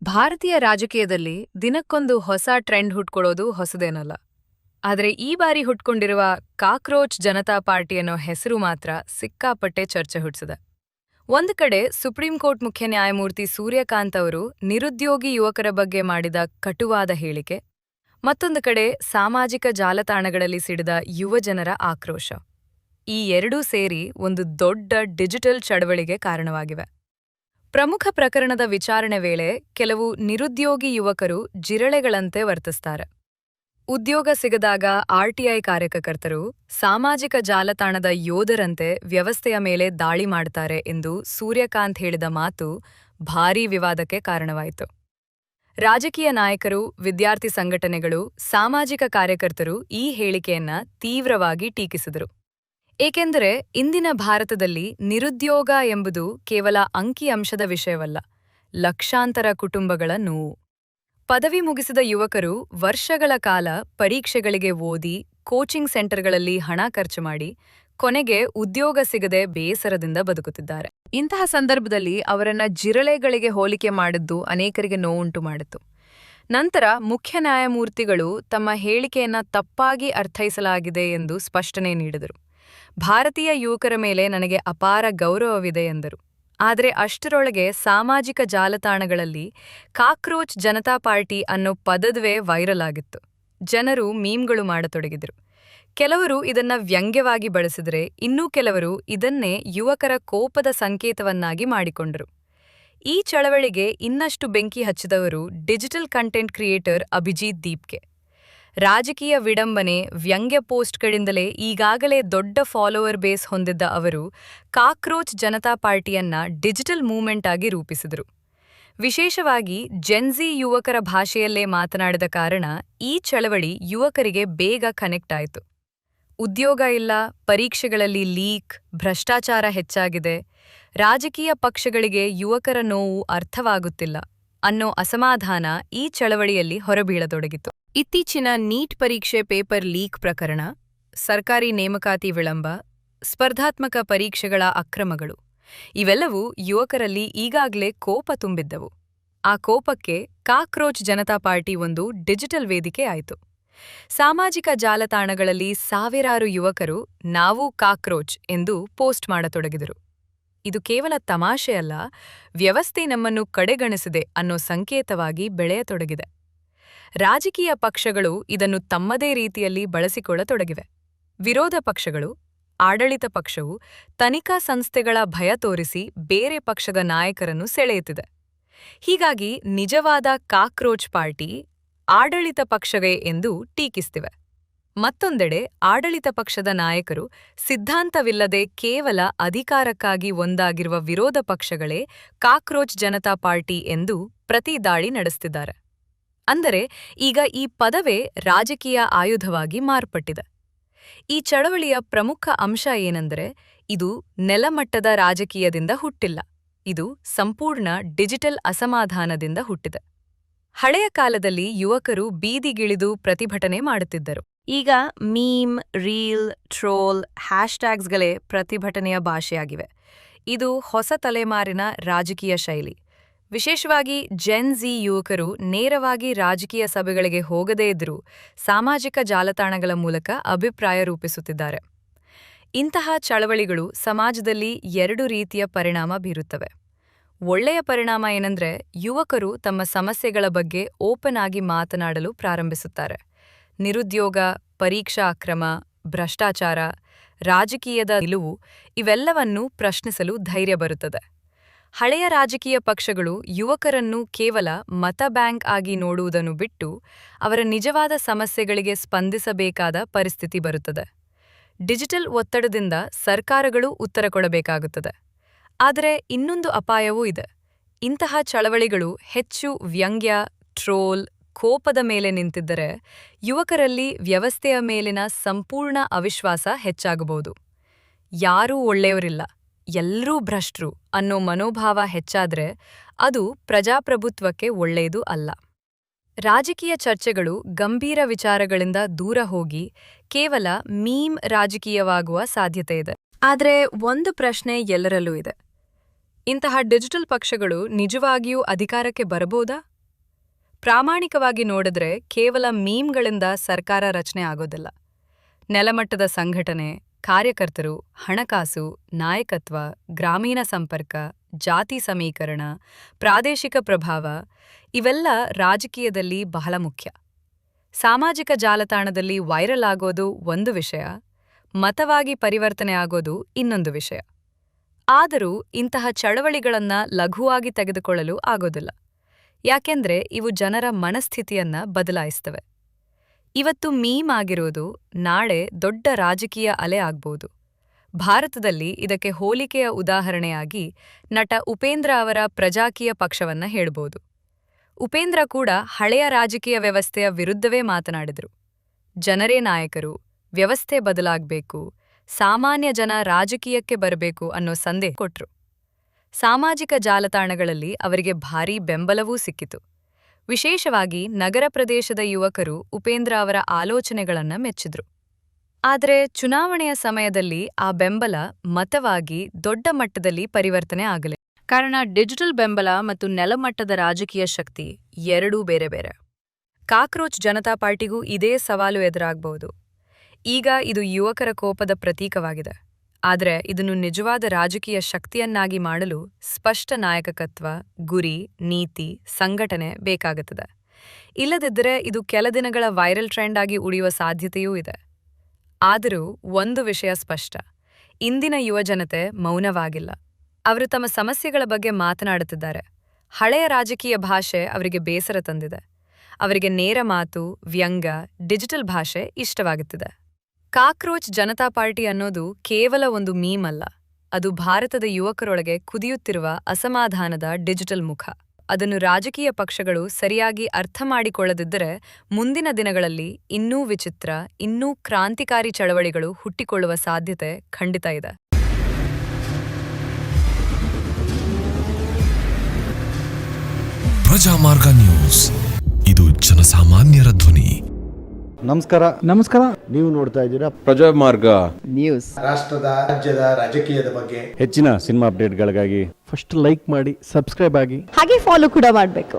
ಭಾರತೀಯ ರಾಜಕೀಯದಲ್ಲಿ ದಿನಕ್ಕೊಂದು ಹೊಸ ಟ್ರೆಂಡ್ ಹುಟ್ಕೊಳ್ಳೋದು ಹೊಸದೇನಲ್ಲ. ಆದರೆ ಈ ಬಾರಿ ಹುಟ್ಕೊಂಡಿರುವ ಕಾಕ್ರೋಚ್ ಜನತಾ ಪಾರ್ಟಿ ಅನ್ನೋ ಹೆಸರು ಮಾತ್ರ ಸಿಕ್ಕಾಪಟ್ಟೆ ಚರ್ಚೆ ಹುಟ್ಟಿಸಿದೆ. ಒಂದು ಕಡೆ ಸುಪ್ರೀಂ ಕೋರ್ಟ್ ಮುಖ್ಯ ನ್ಯಾಯಮೂರ್ತಿ ಸೂರ್ಯಕಾಂತ್ ಅವರು ನಿರುದ್ಯೋಗಿ ಯುವಕರ ಬಗ್ಗೆ ಮಾಡಿದ ಕಟುವಾದ ಹೇಳಿಕೆ, ಮತ್ತೊಂದು ಕಡೆ ಸಾಮಾಜಿಕ ಜಾಲತಾಣಗಳಲ್ಲಿ ಸಿಡಿದ ಯುವಜನರ ಆಕ್ರೋಶ. ಈ ಎರಡೂ ಸೇರಿ ಒಂದು ದೊಡ್ಡ ಡಿಜಿಟಲ್ ಚಳವಳಿಗೆ ಕಾರಣವಾಗಿವೆ. ಪ್ರಮುಖ ಪ್ರಕರಣದ ವಿಚಾರಣೆ ವೇಳೆ ಕೆಲವು ನಿರುದ್ಯೋಗಿ ಯುವಕರು ಜಿರಳೆಗಳಂತೆ ವರ್ತಿಸ್ತಾರೆ. ಉದ್ಯೋಗ ಸಿಗದಾಗ ಆರ್ಟಿಐ ಕಾರ್ಯಕರ್ತರು ಸಾಮಾಜಿಕ ಜಾಲತಾಣದ ಯೋಧರಂತೆ ವ್ಯವಸ್ಥೆಯ ಮೇಲೆ ದಾಳಿ ಮಾಡ್ತಾರೆ ಎಂದು ಸೂರ್ಯಕಾಂತ್ ಹೇಳಿದ ಮಾತು ಭಾರೀ ವಿವಾದಕ್ಕೆ ಕಾರಣವಾಯಿತು. ರಾಜಕೀಯ ನಾಯಕರು, ವಿದ್ಯಾರ್ಥಿ ಸಂಘಟನೆಗಳು, ಸಾಮಾಜಿಕ ಕಾರ್ಯಕರ್ತರು ಈ ಹೇಳಿಕೆಯನ್ನ ತೀವ್ರವಾಗಿ ಟೀಕಿಸಿದರು. ಏಕೆಂದರೆ ಇಂದಿನ ಭಾರತದಲ್ಲಿ ನಿರುದ್ಯೋಗ ಎಂಬುದು ಕೇವಲ ಅಂಕಿಅಂಶದ ವಿಷಯವಲ್ಲ, ಲಕ್ಷಾಂತರ ಕುಟುಂಬಗಳ ನೋವು. ಪದವಿ ಮುಗಿಸಿದ ಯುವಕರು ವರ್ಷಗಳ ಕಾಲ ಪರೀಕ್ಷೆಗಳಿಗೆ ಓದಿ, ಕೋಚಿಂಗ್ ಸೆಂಟರ್ಗಳಲ್ಲಿ ಹಣ ಖರ್ಚು ಮಾಡಿ, ಕೊನೆಗೆ ಉದ್ಯೋಗ ಸಿಗದೆ ಬೇಸರದಿಂದ ಬದುಕುತ್ತಿದ್ದಾರೆ. ಇಂತಹ ಸಂದರ್ಭದಲ್ಲಿ ಅವರನ್ನ ಜಿರಳೆಗಳಿಗೆ ಹೋಲಿಕೆ ಮಾಡಿದ್ದು ಅನೇಕರಿಗೆ ನೋವುಂಟು ಮಾಡಿತು. ನಂತರ ಮುಖ್ಯ ನ್ಯಾಯಮೂರ್ತಿಗಳು ತಮ್ಮ ಹೇಳಿಕೆಯನ್ನ ತಪ್ಪಾಗಿ ಅರ್ಥೈಸಲಾಗಿದೆ ಎಂದು ಸ್ಪಷ್ಟನೆ ನೀಡಿದರು. ಭಾರತೀಯ ಯುವಕರ ಮೇಲೆ ನನಗೆ ಅಪಾರ ಗೌರವವಿದೆ ಎಂದರು. ಆದರೆ ಅಷ್ಟರೊಳಗೆ ಸಾಮಾಜಿಕ ಜಾಲತಾಣಗಳಲ್ಲಿ ಕಾಕ್ರೋಚ್ ಜನತಾ ಪಾರ್ಟಿ ಅನ್ನೋ ಪದವೇ ವೈರಲ್ ಆಗಿತ್ತು. ಜನರು ಮೀಮ್ಗಳು ಮಾಡತೊಡಗಿದರು. ಕೆಲವರು ಇದನ್ನ ವ್ಯಂಗ್ಯವಾಗಿ ಬಳಸಿದರೆ, ಇನ್ನೂ ಕೆಲವರು ಇದನ್ನೇ ಯುವಕರ ಕೋಪದ ಸಂಕೇತವನ್ನಾಗಿ ಮಾಡಿಕೊಂಡರು. ಈ ಚಳವಳಿಗೆ ಇನ್ನಷ್ಟು ಬೆಂಕಿ ಹಚ್ಚಿದವರು ಡಿಜಿಟಲ್ ಕಂಟೆಂಟ್ ಕ್ರಿಯೇಟರ್ ಅಭಿಜಿತ್ ದೀಪ್ಗೆ. ರಾಜಕೀಯ ವಿಡಂಬನೆ, ವ್ಯಂಗ್ಯ ಪೋಸ್ಟ್ಗಳಿಂದಲೇ ಈಗಾಗಲೇ ದೊಡ್ಡ ಫಾಲೋವರ್ ಬೇಸ್ ಹೊಂದಿದ್ದ ಅವರು ಕಾಕ್ರೋಚ್ ಜನತಾ ಪಾರ್ಟಿಯನ್ನ ಡಿಜಿಟಲ್ ಮೂವ್ಮೆಂಟ್ ಆಗಿ ರೂಪಿಸಿದರು. ವಿಶೇಷವಾಗಿ ಜೆನ್ಜಿ ಯುವಕರ ಭಾಷೆಯಲ್ಲೇ ಮಾತನಾಡಿದ ಕಾರಣ ಈ ಚಳವಳಿ ಯುವಕರಿಗೆ ಬೇಗ ಕನೆಕ್ಟ್ ಆಯಿತು. ಉದ್ಯೋಗ ಇಲ್ಲ, ಪರೀಕ್ಷೆಗಳಲ್ಲಿ ಲೀಕ್, ಭ್ರಷ್ಟಾಚಾರ ಹೆಚ್ಚಾಗಿದೆ, ರಾಜಕೀಯ ಪಕ್ಷಗಳಿಗೆ ಯುವಕರ ನೋವು ಅರ್ಥವಾಗುತ್ತಿಲ್ಲ ಅನ್ನೋ ಅಸಮಾಧಾನ ಈ ಚಳವಳಿಯಲ್ಲಿ ಹೊರಬೀಳತೊಡಗಿತು. ಇತ್ತೀಚಿನ ನೀಟ್ ಪರೀಕ್ಷೆ ಪೇಪರ್ ಲೀಕ್ ಪ್ರಕರಣ, ಸರ್ಕಾರಿ ನೇಮಕಾತಿ ವಿಳಂಬ, ಸ್ಪರ್ಧಾತ್ಮಕ ಪರೀಕ್ಷೆಗಳ ಅಕ್ರಮಗಳು ಇವೆಲ್ಲವೂ ಯುವಕರಲ್ಲಿ ಈಗಾಗಲೇ ಕೋಪ ತುಂಬಿದ್ದವು. ಆ ಕೋಪಕ್ಕೆ ಕಾಕ್ರೋಚ್ ಜನತಾ ಪಾರ್ಟಿ ಒಂದು ಡಿಜಿಟಲ್ ವೇದಿಕೆ ಆಯಿತು. ಸಾಮಾಜಿಕ ಜಾಲತಾಣಗಳಲ್ಲಿ ಸಾವಿರಾರು ಯುವಕರು ನಾವು ಕಾಕ್ರೋಚ್ ಎಂದು ಪೋಸ್ಟ್ ಮಾಡತೊಡಗಿದರು. ಇದು ಕೇವಲ ತಮಾಷೆಯಲ್ಲ, ವ್ಯವಸ್ಥೆ ನಮ್ಮನ್ನು ಕಡೆಗಣಿಸಿದೆ ಅನ್ನೋ ಸಂಕೇತವಾಗಿ ಬೆಳೆಯತೊಡಗಿದೆ. ರಾಜಕೀಯ ಪಕ್ಷಗಳು ಇದನ್ನು ತಮ್ಮದೇ ರೀತಿಯಲ್ಲಿ ಬಳಸಿಕೊಳ್ಳತೊಡಗಿವೆ. ವಿರೋಧ ಪಕ್ಷಗಳು, ಆಡಳಿತ ಪಕ್ಷವು ತನಿಖಾ ಸಂಸ್ಥೆಗಳ ಭಯ ತೋರಿಸಿ ಬೇರೆ ಪಕ್ಷದ ನಾಯಕರನ್ನು ಸೆಳೆಯುತ್ತಿದೆ. ಹೀಗಾಗಿ ನಿಜವಾದ ಕಾಕ್ರೋಚ್ ಪಾರ್ಟಿ ಆಡಳಿತ ಪಕ್ಷವೇ ಎಂದು ಟೀಕಿಸ್ತಿವೆ. ಮತ್ತೊಂದೆಡೆ ಆಡಳಿತ ಪಕ್ಷದ ನಾಯಕರು ಸಿದ್ಧಾಂತವಿಲ್ಲದೆ ಕೇವಲ ಅಧಿಕಾರಕ್ಕಾಗಿ ಒಂದಾಗಿರುವ ವಿರೋಧ ಪಕ್ಷಗಳೇ ಕಾಕ್ರೋಚ್ ಜನತಾ ಪಾರ್ಟಿ ಎಂದು ಪ್ರತಿದಾಳಿ ನಡೆಸುತ್ತಿದ್ದಾರೆ. ಅಂದರೆ ಈಗ ಈ ಪದವೇ ರಾಜಕೀಯ ಆಯುಧವಾಗಿ ಮಾರ್ಪಟ್ಟಿದೆ. ಈ ಚಳವಳಿಯ ಪ್ರಮುಖ ಅಂಶ ಏನೆಂದರೆ, ಇದು ನೆಲಮಟ್ಟದ ರಾಜಕೀಯದಿಂದ ಹುಟ್ಟಿಲ್ಲ, ಇದು ಸಂಪೂರ್ಣ ಡಿಜಿಟಲ್ ಅಸಮಾಧಾನದಿಂದ ಹುಟ್ಟಿದೆ. ಹಳೆಯ ಕಾಲದಲ್ಲಿ ಯುವಕರು ಬೀದಿಗಿಳಿದು ಪ್ರತಿಭಟನೆ ಮಾಡುತ್ತಿದ್ದರು. ಈಗ ಮೀಮ್, ರೀಲ್, ಟ್ರೋಲ್, ಹ್ಯಾಶ್ಟ್ಯಾಗ್ಸ್ಗಳೇ ಪ್ರತಿಭಟನೆಯ ಭಾಷೆಯಾಗಿವೆ. ಇದು ಹೊಸ ತಲೆಮಾರಿನ ರಾಜಕೀಯ ಶೈಲಿ. ವಿಶೇಷವಾಗಿ ಜೆನ್ಜಿ ಯುವಕರು ನೇರವಾಗಿ ರಾಜಕೀಯ ಸಭೆಗಳಿಗೆ ಹೋಗದೇ ಇದ್ದರೂ ಸಾಮಾಜಿಕ ಜಾಲತಾಣಗಳ ಮೂಲಕ ಅಭಿಪ್ರಾಯ ರೂಪಿಸುತ್ತಿದ್ದಾರೆ. ಇಂತಹ ಚಳವಳಿಗಳು ಸಮಾಜದಲ್ಲಿ ಎರಡು ರೀತಿಯ ಪರಿಣಾಮ ಬೀರುತ್ತವೆ. ಒಳ್ಳೆಯ ಪರಿಣಾಮ ಏನೆಂದರೆ, ಯುವಕರು ತಮ್ಮ ಸಮಸ್ಯೆಗಳ ಬಗ್ಗೆ ಓಪನ್ ಆಗಿ ಮಾತನಾಡಲು ಪ್ರಾರಂಭಿಸುತ್ತಾರೆ. ನಿರುದ್ಯೋಗ, ಪರೀಕ್ಷಾ ಅಕ್ರಮ, ಭ್ರಷ್ಟಾಚಾರ, ರಾಜಕೀಯದ ನಿಲುವು ಇವೆಲ್ಲವನ್ನೂ ಪ್ರಶ್ನಿಸಲು ಧೈರ್ಯ ಬರುತ್ತದೆ. ಹಳೆಯ ರಾಜಕೀಯ ಪಕ್ಷಗಳು ಯುವಕರನ್ನು ಕೇವಲ ಮತ ಬ್ಯಾಂಕ್ ಆಗಿ ನೋಡುವುದನ್ನು ಬಿಟ್ಟು ಅವರ ನಿಜವಾದ ಸಮಸ್ಯೆಗಳಿಗೆ ಸ್ಪಂದಿಸಬೇಕಾದ ಪರಿಸ್ಥಿತಿ ಬರುತ್ತದೆ. ಡಿಜಿಟಲ್ ಒತ್ತಡದಿಂದ ಸರ್ಕಾರಗಳು ಉತ್ತರ ಕೊಡಬೇಕಾಗುತ್ತದೆ. ಆದರೆ ಇನ್ನೊಂದು ಅಪಾಯವೂ ಇದೆ. ಇಂತಹ ಚಳವಳಿಗಳು ಹೆಚ್ಚು ವ್ಯಂಗ್ಯ, ಟ್ರೋಲ್, ಕೋಪದ ಮೇಲೆ ನಿಂತಿದ್ದರೆ ಯುವಕರಲ್ಲಿ ವ್ಯವಸ್ಥೆಯ ಮೇಲಿನ ಸಂಪೂರ್ಣ ಅವಿಶ್ವಾಸ ಹೆಚ್ಚಾಗಬಹುದು. ಯಾರೂ ಒಳ್ಳೆಯವರಿಲ್ಲ, ಎಲ್ಲರೂ ಭ್ರಷ್ಟರು ಅನ್ನೋ ಮನೋಭಾವ ಹೆಚ್ಚಾದ್ರೆ ಅದು ಪ್ರಜಾಪ್ರಭುತ್ವಕ್ಕೆ ಒಳ್ಳೆಯದು ಅಲ್ಲ. ರಾಜಕೀಯ ಚರ್ಚೆಗಳು ಗಂಭೀರ ವಿಚಾರಗಳಿಂದ ದೂರ ಹೋಗಿ ಕೇವಲ ಮೀಮ್ ರಾಜಕೀಯವಾಗುವ ಸಾಧ್ಯತೆಯಿದೆ. ಆದರೆ ಒಂದು ಪ್ರಶ್ನೆ ಎಲ್ಲರಲ್ಲೂ ಇದೆ. ಇಂತಹ ಡಿಜಿಟಲ್ ಪಕ್ಷಗಳು ನಿಜವಾಗಿಯೂ ಅಧಿಕಾರಕ್ಕೆ ಬರಬಹುದಾ? ಪ್ರಾಮಾಣಿಕವಾಗಿ ನೋಡಿದ್ರೆ ಕೇವಲ ಮೀಮ್ಗಳಿಂದ ಸರ್ಕಾರ ರಚನೆ ಆಗೋದಿಲ್ಲ. ನೆಲಮಟ್ಟದ ಸಂಘಟನೆ, ಕಾರ್ಯಕರ್ತರು, ಹಣಕಾಸು, ನಾಯಕತ್ವ, ಗ್ರಾಮೀಣ ಸಂಪರ್ಕ, ಜಾತಿ ಸಮೀಕರಣ, ಪ್ರಾದೇಶಿಕ ಪ್ರಭಾವ ಇವೆಲ್ಲ ರಾಜಕೀಯದಲ್ಲಿ ಬಹಳ ಮುಖ್ಯ. ಸಾಮಾಜಿಕ ಜಾಲತಾಣದಲ್ಲಿ ವೈರಲ್ ಆಗೋದು ಒಂದು ವಿಷಯ, ಮತವಾಗಿ ಪರಿವರ್ತನೆ ಆಗೋದು ಇನ್ನೊಂದು ವಿಷಯ. ಆದರೂ ಇಂತಹ ಚಳವಳಿಗಳನ್ನ ಲಘುವಾಗಿ ತೆಗೆದುಕೊಳ್ಳಲು ಆಗೋದಿಲ್ಲ. ಯಾಕೆಂದ್ರೆ ಇವು ಜನರ ಮನಸ್ಥಿತಿಯನ್ನ ಬದಲಾಯಿಸ್ತವೆ. ಇವತ್ತು ಮೀಮ್ ಆಗಿರೋದು ನಾಳೆ ದೊಡ್ಡ ರಾಜಕೀಯ ಅಲೆ ಆಗ್ಬೋದು. ಭಾರತದಲ್ಲಿ ಇದಕ್ಕೆ ಹೋಲಿಕೆಯ ಉದಾಹರಣೆಯಾಗಿ ನಟ ಉಪೇಂದ್ರ ಅವರ ಪ್ರಜಾಕೀಯ ಪಕ್ಷವನ್ನ ಹೇಳ್ಬೋದು. ಉಪೇಂದ್ರ ಕೂಡ ಹಳೆಯ ರಾಜಕೀಯ ವ್ಯವಸ್ಥೆಯ ವಿರುದ್ಧವೇ ಮಾತನಾಡಿದ್ರು. ಜನರೇ ನಾಯಕರು, ವ್ಯವಸ್ಥೆ ಬದಲಾಗಬೇಕು, ಸಾಮಾನ್ಯ ಜನ ರಾಜಕೀಯಕ್ಕೆ ಬರಬೇಕು ಅನ್ನೋ ಸಂದೇಶ ಕೊಟ್ರು. ಸಾಮಾಜಿಕ ಜಾಲತಾಣಗಳಲ್ಲಿ ಅವರಿಗೆ ಭಾರೀ ಬೆಂಬಲವೂ ಸಿಕ್ಕಿತು. ವಿಶೇಷವಾಗಿ ನಗರ ಪ್ರದೇಶದ ಯುವಕರು ಉಪೇಂದ್ರ ಅವರ ಆಲೋಚನೆಗಳನ್ನ ಮೆಚ್ಚಿದ್ರು. ಆದರೆ ಚುನಾವಣೆಯ ಸಮಯದಲ್ಲಿ ಆ ಬೆಂಬಲ ಮತವಾಗಿ ದೊಡ್ಡ ಮಟ್ಟದಲ್ಲಿ ಪರಿವರ್ತನೆ ಆಗಲಿಲ್ಲ. ಕಾರಣ ಡಿಜಿಟಲ್ ಬೆಂಬಲ ಮತ್ತು ನೆಲಮಟ್ಟದ ರಾಜಕೀಯ ಶಕ್ತಿ ಎರಡೂ ಬೇರೆ ಬೇರೆ. ಕಾಕ್ರೋಚ್ ಜನತಾ ಪಾರ್ಟಿಗೂ ಇದೇ ಸವಾಲು ಎದುರಾಗಬಹುದು. ಈಗ ಇದು ಯುವಕರ ಕೋಪದ ಪ್ರತೀಕವಾಗಿದೆ. ಆದರೆ ಇದನ್ನು ನಿಜವಾದ ರಾಜಕೀಯ ಶಕ್ತಿಯನ್ನಾಗಿ ಮಾಡಲು ಸ್ಪಷ್ಟ ನಾಯಕತ್ವ, ಗುರಿ, ನೀತಿ, ಸಂಘಟನೆ ಬೇಕಾಗುತ್ತದೆ. ಇಲ್ಲದಿದ್ದರೆ ಇದು ಕೆಲ ದಿನಗಳ ವೈರಲ್ ಟ್ರೆಂಡ್ ಆಗಿ ಉಳಿಯುವ ಸಾಧ್ಯತೆಯೂ ಇದೆ. ಆದರೂ ಒಂದು ವಿಷಯ ಸ್ಪಷ್ಟ, ಇಂದಿನ ಯುವಜನತೆ ಮೌನವಾಗಿಲ್ಲ. ಅವರು ತಮ್ಮ ಸಮಸ್ಯೆಗಳ ಬಗ್ಗೆ ಮಾತನಾಡುತ್ತಿದ್ದಾರೆ. ಹಳೆಯ ರಾಜಕೀಯ ಭಾಷೆ ಅವರಿಗೆ ಬೇಸರ ತಂದಿದೆ. ಅವರಿಗೆ ನೇರ ಮಾತು, ವ್ಯಂಗ್ಯ, ಡಿಜಿಟಲ್ ಭಾಷೆ ಇಷ್ಟವಾಗುತ್ತಿದೆ. ಕಾಕ್ರೋಚ್ ಜನತಾ ಪಾರ್ಟಿ ಅನ್ನೋದು ಕೇವಲ ಒಂದು ಮೀಮ್ ಅಲ್ಲ, ಅದು ಭಾರತದ ಯುವಕರೊಳಗೆ ಕುದಿಯುತ್ತಿರುವ ಅಸಮಾಧಾನದ ಡಿಜಿಟಲ್ ಮುಖ. ಅದನ್ನು ರಾಜಕೀಯ ಪಕ್ಷಗಳು ಸರಿಯಾಗಿ ಅರ್ಥ ಮಾಡಿಕೊಳ್ಳದಿದ್ದರೆ ಮುಂದಿನ ದಿನಗಳಲ್ಲಿ ಇನ್ನೂ ವಿಚಿತ್ರ, ಇನ್ನೂ ಕ್ರಾಂತಿಕಾರಿ ಚಳವಳಿಗಳು ಹುಟ್ಟಿಕೊಳ್ಳುವ ಸಾಧ್ಯತೆ ಖಂಡಿತ ಇದೆ. ಪ್ರಜಾಮಾರ್ಗ ನ್ಯೂಸ್, ಇದು ಜನಸಾಮಾನ್ಯರ ಧ್ವನಿ. ನಮಸ್ಕಾರ. ನೀವು ನೋಡ್ತಾ ಇದ್ದೀರಾ ಪ್ರಜಾಮಾರ್ಗ ನ್ಯೂಸ್. ರಾಷ್ಟ್ರದ ರಾಜ್ಯದ ರಾಜಕೀಯದ ಬಗ್ಗೆ ಹೆಚ್ಚಿನ ಸಿನಿಮಾ ಅಪ್ಡೇಟ್ಗಳಿಗಾಗಿ ಫಸ್ಟ್ ಲೈಕ್ ಮಾಡಿ, ಸಬ್ಸ್ಕ್ರೈಬ್ ಆಗಿ, ಹಾಗೆ ಫಾಲೋ ಕೂಡ ಮಾಡಬೇಕು.